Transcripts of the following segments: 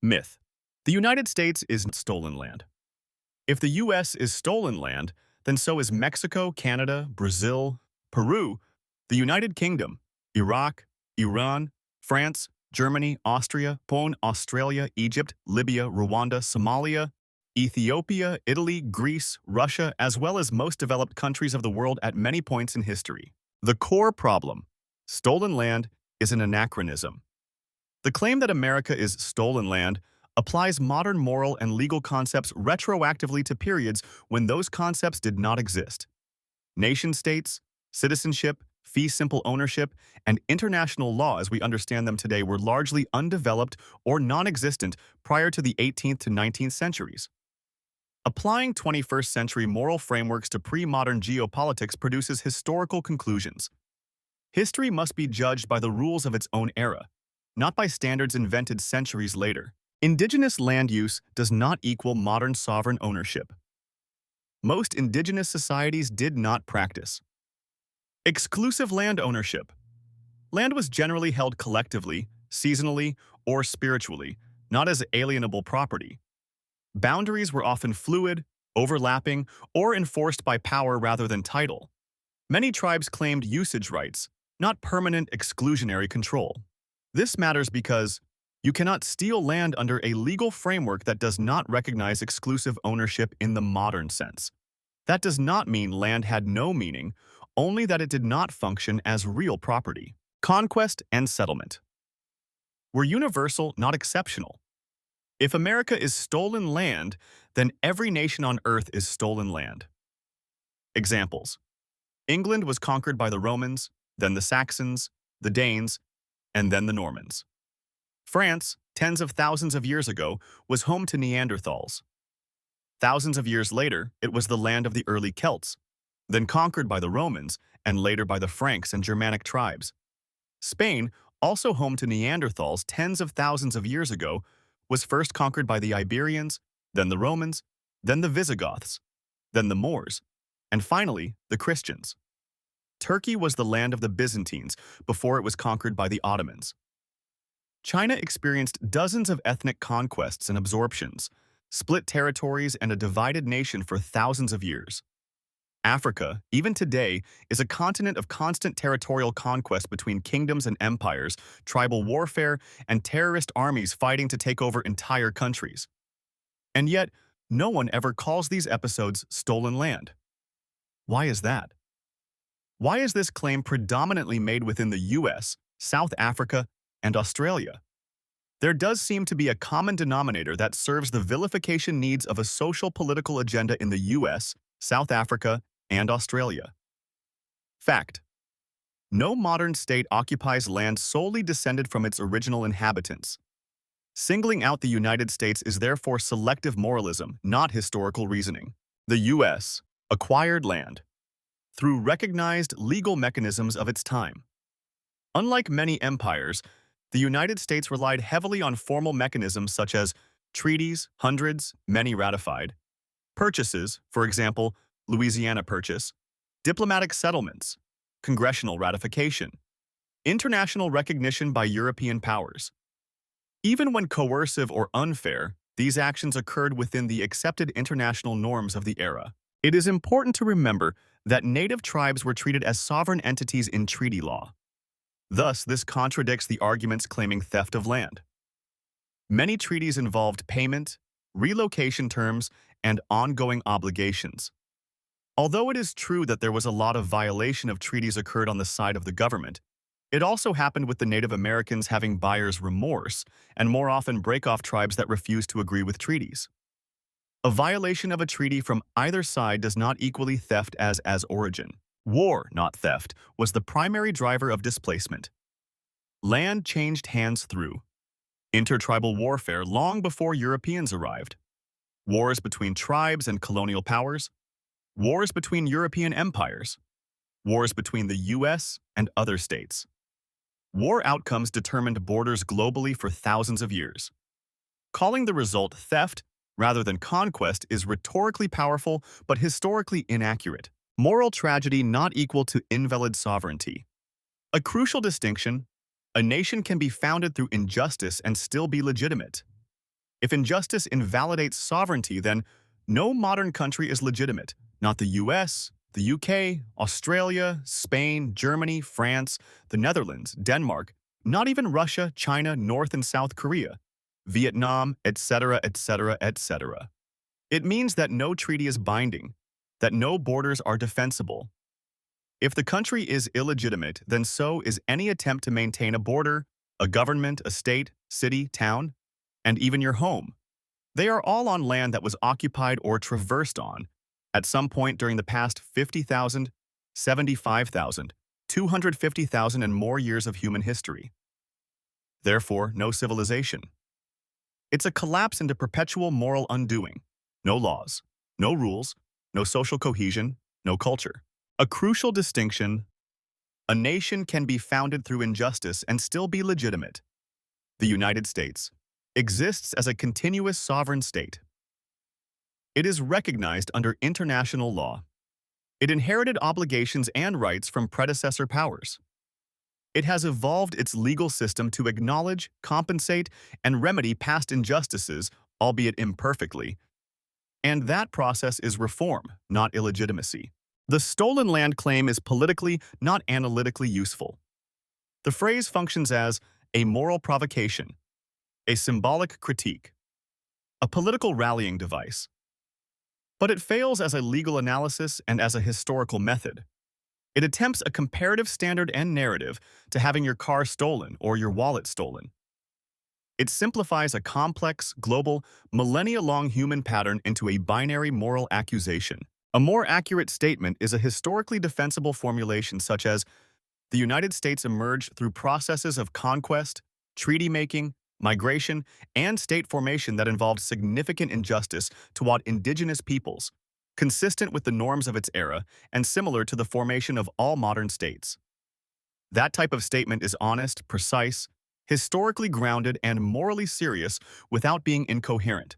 Myth. The United States is stolen land. If the U.S. is stolen land, then so is Mexico, Canada, Brazil, Peru, the United Kingdom, Iraq, Iran, France, Germany, Austria, Poland, Australia, Egypt, Libya, Rwanda, Somalia, Ethiopia, Italy, Greece, Russia, as well as most developed countries of the world at many points in history. The core problem, stolen land, is an anachronism. The claim that America is stolen land applies modern moral and legal concepts retroactively to periods when those concepts did not exist. Nation-states, citizenship, fee simple ownership, and international law as we understand them today were largely undeveloped or non-existent prior to the 18th to 19th centuries. Applying 21st century moral frameworks to pre-modern geopolitics produces historical conclusions. History must be judged by the rules of its own era, not by standards invented centuries later. Indigenous land use does not equal modern sovereign ownership. Most indigenous societies did not practice exclusive land ownership. Land was generally held collectively, seasonally, or spiritually, not as alienable property. Boundaries were often fluid, overlapping, or enforced by power rather than title. Many tribes claimed usage rights, not permanent exclusionary control. This matters because you cannot steal land under a legal framework that does not recognize exclusive ownership in the modern sense. That does not mean land had no meaning, only that it did not function as real property. Conquest and settlement were universal, not exceptional. If America is stolen land, then every nation on earth is stolen land. Examples: England was conquered by the Romans, then the Saxons, the Danes, and then the Normans. France, tens of thousands of years ago, was home to Neanderthals. Thousands of years later, it was the land of the early Celts, then conquered by the Romans and later by the Franks and Germanic tribes. Spain, also home to Neanderthals tens of thousands of years ago, was first conquered by the Iberians, then the Romans, then the Visigoths, then the Moors, and finally the Christians. Turkey was the land of the Byzantines before it was conquered by the Ottomans. China experienced dozens of ethnic conquests and absorptions, split territories, and a divided nation for thousands of years. Africa, even today, is a continent of constant territorial conquest between kingdoms and empires, tribal warfare, and terrorist armies fighting to take over entire countries. And yet, no one ever calls these episodes stolen land. Why is that? Why is this claim predominantly made within the US, South Africa, and Australia? There does seem to be a common denominator that serves the vilification needs of a social-political agenda in the US, South Africa, and Australia. Fact: no modern state occupies land solely descended from its original inhabitants. Singling out the United States is therefore selective moralism, not historical reasoning. The US acquired land through recognized legal mechanisms of its time. Unlike many empires, the United States relied heavily on formal mechanisms such as treaties, hundreds, many ratified, purchases, for example, Louisiana Purchase, diplomatic settlements, congressional ratification, international recognition by European powers. Even when coercive or unfair, these actions occurred within the accepted international norms of the era. It is important to remember that native tribes were treated as sovereign entities in treaty law. Thus, this contradicts the arguments claiming theft of land. Many treaties involved payment, relocation terms, and ongoing obligations. Although it is true that there was a lot of violation of treaties occurred on the side of the government, it also happened with the Native Americans having buyer's remorse and more often break-off tribes that refused to agree with treaties. A violation of a treaty from either side does not equally theft as origin. War, not theft, was the primary driver of displacement. Land changed hands through intertribal warfare long before Europeans arrived, wars between tribes and colonial powers, wars between European empires, wars between the US and other states. War outcomes determined borders globally for thousands of years. Calling the result theft rather than conquest is rhetorically powerful but historically inaccurate. Moral tragedy not equal to invalid sovereignty. A crucial distinction: a nation can be founded through injustice and still be legitimate. If injustice invalidates sovereignty, then no modern country is legitimate. Not the US, the UK, Australia, Spain, Germany, France, the Netherlands, Denmark, not even Russia, China, North and South Korea, Vietnam, etc., etc., etc. It means that no treaty is binding, that no borders are defensible. If the country is illegitimate, then so is any attempt to maintain a border, a government, a state, city, town, and even your home. They are all on land that was occupied or traversed on at some point during the past 50,000, 75,000, 250,000 and more years of human history. Therefore, no civilization. It's a collapse into perpetual moral undoing. No laws, no rules, no social cohesion, no culture. A crucial distinction: a nation can be founded through injustice and still be legitimate. The United States exists as a continuous sovereign state. It is recognized under international law. It inherited obligations and rights from predecessor powers. It has evolved its legal system to acknowledge, compensate, and remedy past injustices, albeit imperfectly. And that process is reform, not illegitimacy. The stolen land claim is politically, not analytically useful. The phrase functions as a moral provocation, a symbolic critique, a political rallying device. But it fails as a legal analysis and as a historical method. It attempts a comparative standard and narrative to having your car stolen or your wallet stolen. It simplifies a complex, global, millennia-long human pattern into a binary moral accusation. A more accurate statement is a historically defensible formulation such as, the United States emerged through processes of conquest, treaty-making, migration, and state formation that involved significant injustice toward indigenous peoples, consistent with the norms of its era and similar to the formation of all modern states. That type of statement is honest, precise, historically grounded, and morally serious without being incoherent.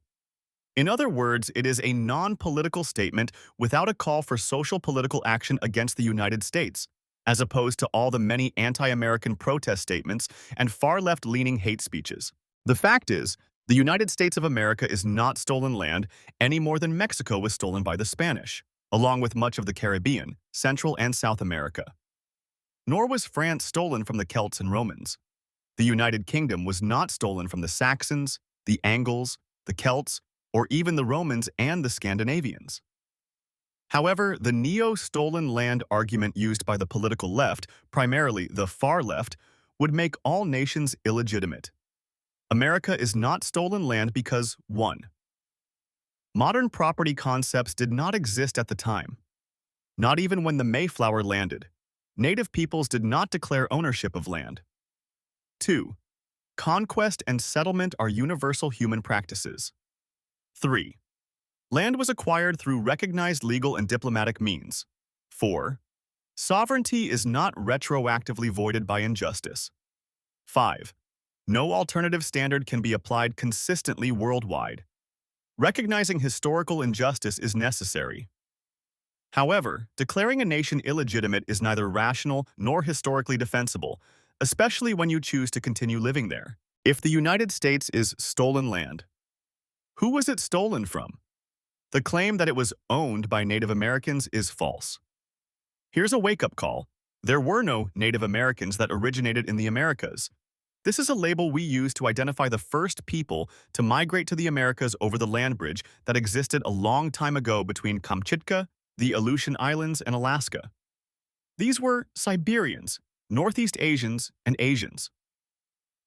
In other words, it is a non-political statement without a call for social political action against the United States, as opposed to all the many anti-American protest statements and far-left-leaning hate speeches. The fact is, the United States of America is not stolen land any more than Mexico was stolen by the Spanish, along with much of the Caribbean, Central and South America. Nor was France stolen from the Celts and Romans. The United Kingdom was not stolen from the Saxons, the Angles, the Celts, or even the Romans and the Scandinavians. However, the neo-stolen land argument used by the political left, primarily the far left, would make all nations illegitimate. America is not stolen land because 1. Modern property concepts did not exist at the time. Not even when the Mayflower landed. Native peoples did not declare ownership of land. 2. Conquest and settlement are universal human practices. 3. Land was acquired through recognized legal and diplomatic means. 4. Sovereignty is not retroactively voided by injustice. 5. No alternative standard can be applied consistently worldwide. Recognizing historical injustice is necessary. However, declaring a nation illegitimate is neither rational nor historically defensible, especially when you choose to continue living there. If the United States is stolen land, who was it stolen from? The claim that it was owned by Native Americans is false. Here's a wake-up call. There were no Native Americans that originated in the Americas. This is a label we use to identify the first people to migrate to the Americas over the land bridge that existed a long time ago between Kamchatka, the Aleutian Islands, and Alaska. These were Siberians, Northeast Asians, and Asians.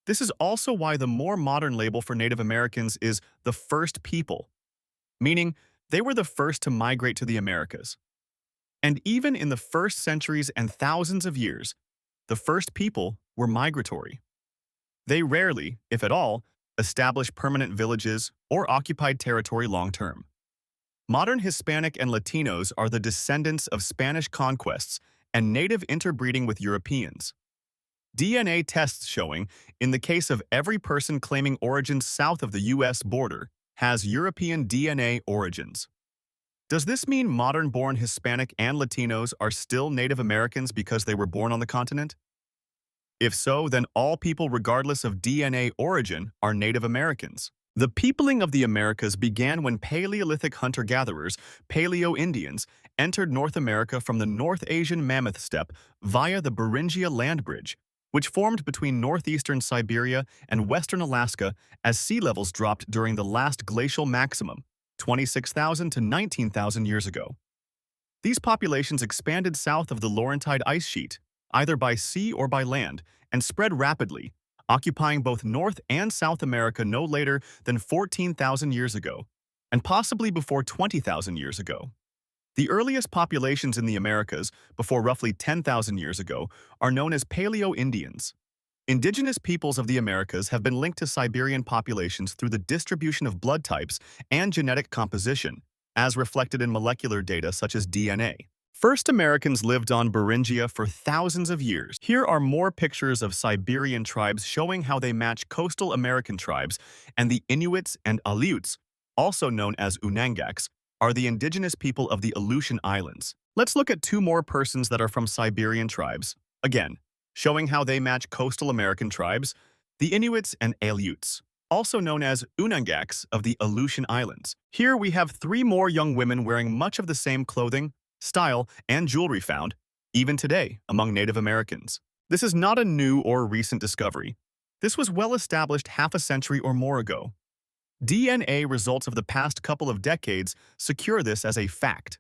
This is also why the more modern label for Native Americans is the first people, meaning they were the first to migrate to the Americas. And even in the first centuries and thousands of years, the first people were migratory. They rarely, if at all, established permanent villages or occupied territory long-term. Modern Hispanic and Latinos are the descendants of Spanish conquests and native interbreeding with Europeans. DNA tests showing, in the case of every person claiming origins south of the U.S. border, has European DNA origins. Does this mean modern-born Hispanic and Latinos are still Native Americans because they were born on the continent? If so, then all people regardless of DNA origin are Native Americans. The peopling of the Americas began when Paleolithic hunter-gatherers, Paleo-Indians, entered North America from the North Asian Mammoth Steppe via the Beringia land bridge, which formed between northeastern Siberia and western Alaska as sea levels dropped during the last glacial maximum, 26,000 to 19,000 years ago. These populations expanded south of the Laurentide ice sheet, either by sea or by land, and spread rapidly, occupying both North and South America no later than 14,000 years ago, and possibly before 20,000 years ago. The earliest populations in the Americas, before roughly 10,000 years ago, are known as Paleo-Indians. Indigenous peoples of the Americas have been linked to Siberian populations through the distribution of blood types and genetic composition, as reflected in molecular data such as DNA. First Americans lived on Beringia for thousands of years. Here are more pictures of Siberian tribes showing how they match coastal American tribes, and the Inuits and Aleuts, also known as Unangaks, are the indigenous people of the Aleutian Islands. Let's look at two more persons that are from Siberian tribes. Again, showing how they match coastal American tribes, the Inuits and Aleuts, also known as Unangaks of the Aleutian Islands. Here we have three more young women wearing much of the same clothing, style, and jewelry found, even today, among Native Americans. This is not a new or recent discovery. This was well established half a century or more ago. DNA results of the past couple of decades secure this as a fact.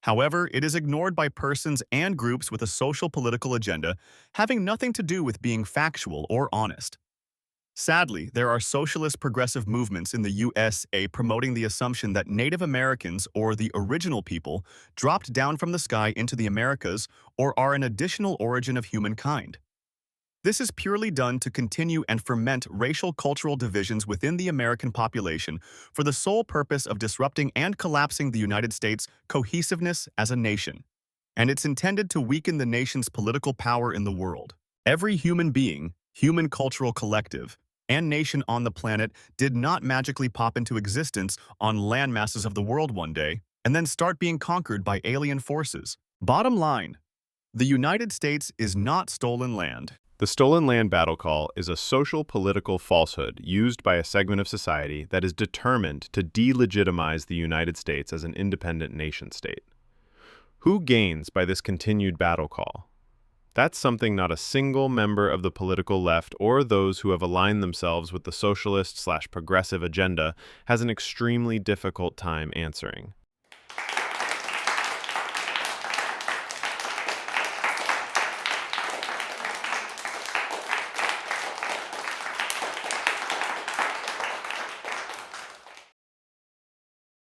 However, it is ignored by persons and groups with a social-political agenda having nothing to do with being factual or honest. Sadly, there are socialist-progressive movements in the USA promoting the assumption that Native Americans, or the original people, dropped down from the sky into the Americas or are an additional origin of humankind. This is purely done to continue and ferment racial cultural divisions within the American population for the sole purpose of disrupting and collapsing the United States' cohesiveness as a nation. And it's intended to weaken the nation's political power in the world. Every human being, human cultural collective, and nation on the planet did not magically pop into existence on landmasses of the world one day and then start being conquered by alien forces. Bottom line, the United States is not stolen land. The stolen land battle call is a social political falsehood used by a segment of society that is determined to delegitimize the United States as an independent nation-state. Who gains by this continued battle call? That's something not a single member of the political left or those who have aligned themselves with the socialist/progressive agenda has an extremely difficult time answering.